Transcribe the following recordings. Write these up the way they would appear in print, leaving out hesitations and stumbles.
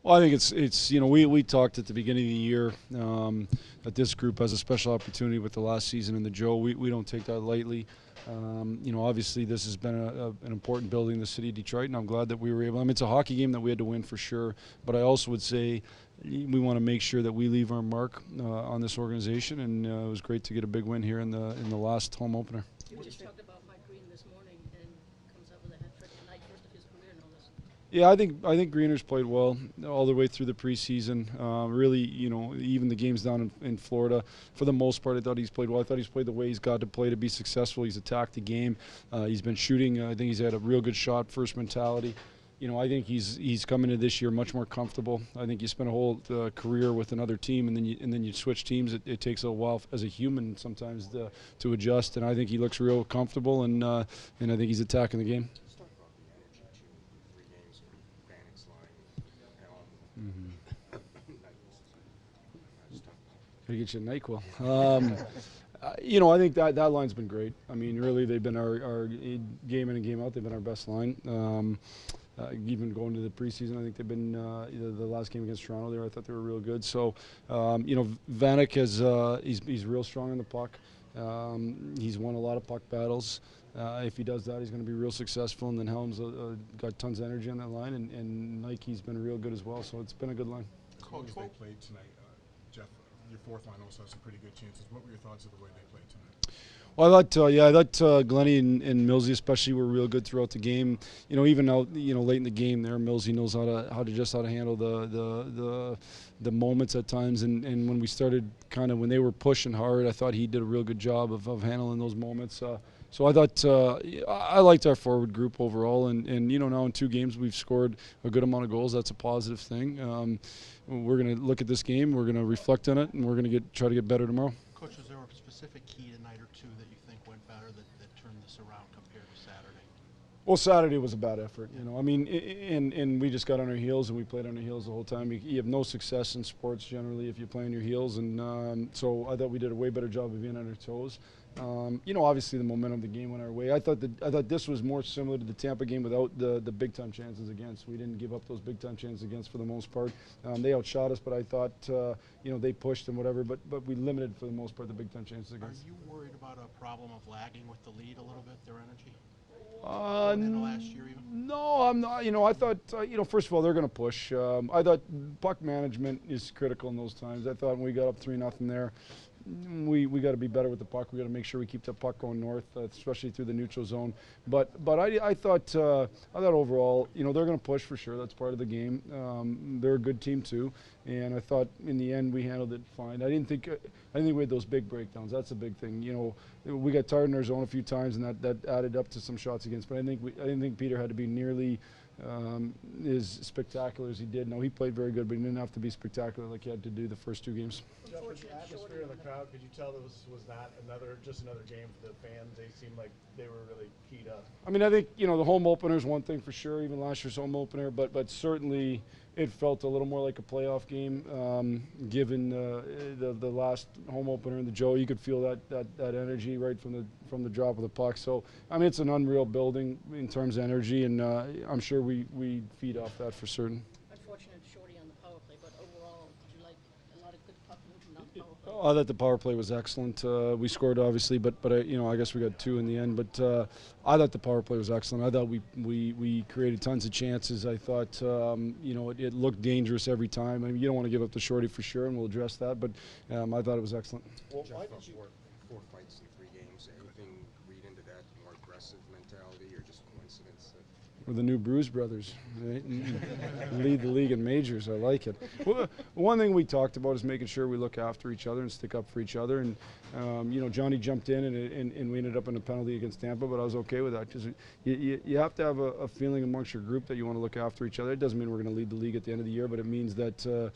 Well, I think it's we talked at the beginning of the year that this group has a special opportunity with the last season in the Joe. We don't take that lightly. Obviously this has been an important building in the city of Detroit, and I'm glad that we were able. I mean, it's a hockey game that we had to win for sure, but I also would say we want to make sure that we leave our mark on this organization, and it was great to get a big win here in the last home opener. You just talked about Mike Green this morning and comes up with a hat trick tonight, first of his career, no less. Yeah, I think Greener's played well all the way through the preseason. Really, even the games down in Florida, for the most part, I thought he's played well. I thought he's played the way he's got to play to be successful. He's attacked the game. He's been shooting. I think he's had a real good shot first mentality. I think he's coming into this year much more comfortable. I think you spend a whole career with another team, and then you switch teams. It takes a while as a human sometimes to adjust. And I think he looks real comfortable, and I think he's attacking the game. Let's talk about the energy chewing through 3 games from Vanek's line. Gotta get you a NyQuil. I think that line's been great. I mean, really, they've been our game in and game out. They've been our best line. Even going to the preseason, I think they've been the last game against Toronto there. I thought they were real good. So, Vanek he's real strong in the puck. He's won a lot of puck battles. If he does that, he's going to be real successful. And then Helm's got tons of energy on that line, and Nike's been real good as well. So it's been a good line. Coach, they played tonight. Jeff, your fourth line also has some pretty good chances. What were your thoughts of the way they played tonight? Well, I thought Glennie and Millsy especially were real good throughout the game. Even out late in the game there, Millsy knows how to handle the moments at times. And when we started when they were pushing hard, I thought he did a real good job of handling those moments. So I thought I liked our forward group overall. And now in 2 games we've scored a good amount of goals. That's a positive thing. We're going to look at this game. We're going to reflect on it, and we're going to try to get better tomorrow. Coach, was there a specific key tonight or two that you think went better that turned this around compared to Saturday? Well, Saturday was a bad effort. I mean, and we just got on our heels, and we played on our heels the whole time. You have no success in sports generally if you play on your heels, and so I thought we did a way better job of being on our toes. Obviously the momentum of the game went our way. I thought this was more similar to the Tampa game without the big time chances against. We didn't give up those big time chances against for the most part. They outshot us, but I thought they pushed and whatever. But we limited for the most part the big time chances against. Are you worried about a problem of lagging with the lead a little bit, their energy? In the last year even? No, I'm not. I thought, first of all, they're going to push. I thought puck management is critical in those times. I thought when we got up 3-0 there, we got to be better with the puck. We got to make sure we keep the puck going north, especially through the neutral zone. But I thought overall, they're going to push for sure. That's part of the game. They're a good team too, and I thought in the end we handled it fine. I didn't think we had those big breakdowns. That's a big thing. We got tired in our zone a few times, and that added up to some shots against. But I didn't think Peter had to be nearly as spectacular as he did. No, he played very good, but he didn't have to be spectacular like he had to do the first 2 games. Jeff, the atmosphere in the crowd, could you tell this was not just another game for the fans? They seemed like they were really keyed up. I mean, I think the home opener is one thing for sure, even last year's home opener, but certainly it felt a little more like a playoff game, given the last home opener in the Joe. You could feel that energy right from the drop of the puck. So I mean, it's an unreal building in terms of energy, and I'm sure we feed off that for certain. Unfortunate shorty on the power play, but overall, did you like a lot of good puck movement on the power play? I thought the power play was excellent. We scored obviously, but I guess we got 2 in the end. But I thought the power play was excellent. I thought we created tons of chances. I thought it looked dangerous every time. I mean, you don't want to give up the shorty for sure, and we'll address that. But I thought it was excellent. Well, why did you four fights in 3 games? Anything read into that? More aggressive mentality, or just coincidence? We're the new Bruise Brothers, right? Lead the league in majors. I like it. Well, one thing we talked about is making sure we look after each other and stick up for each other. And Johnny jumped in, and we ended up in a penalty against Tampa, but I was okay with that because you have to have a feeling amongst your group that you want to look after each other. It doesn't mean we're going to lead the league at the end of the year, but it means that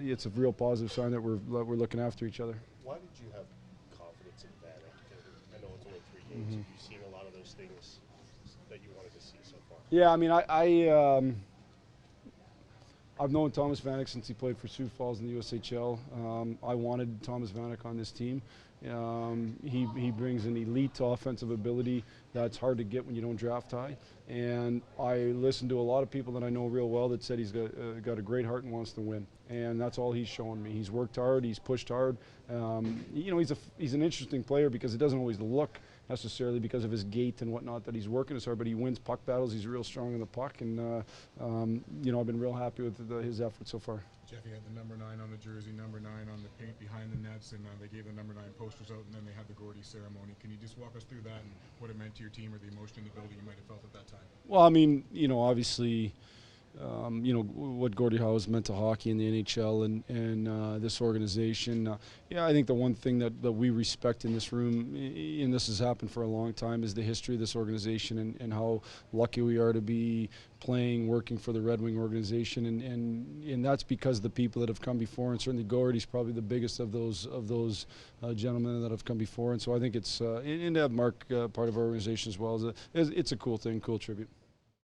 it's a real positive sign that we're looking after each other. Why did you have confidence in Vanek? I know it's only 3 games. Have you seen a lot of those things that you wanted to see so far? Yeah, I mean, I've known Thomas Vanek since he played for Sioux Falls in the USHL. I wanted Thomas Vanek on this team. He brings an elite offensive ability that's hard to get when you don't draft high. And I listened to a lot of people that I know real well that said he's got a great heart and wants to win. And that's all he's shown me. He's worked hard. He's pushed hard. You know, he's an interesting player because it doesn't always look necessarily because of his gait and whatnot that he's working as hard, but he wins puck battles. He's real strong in the puck, and you know, I've been real happy with his effort so far. Jeff, you had the number 9 on the jersey, number 9 on the paint behind the nets, and they gave the number 9 posters out, and then they had the Gordie ceremony. Can you just walk us through that and what it meant to your team or the emotion in the building you might have felt at that time? Well, I mean, you know, obviously, you know, what Gordie Howe has meant to hockey in the NHL and this organization. Yeah, I think the one thing that we respect in this room, and this has happened for a long time, is the history of this organization and how lucky we are to be playing, working for the Red Wing organization, and that's because of the people that have come before, and certainly Gordie's probably the biggest of those gentlemen that have come before, and so I think it's and to have Mark part of our organization as well, it's a cool thing, cool tribute.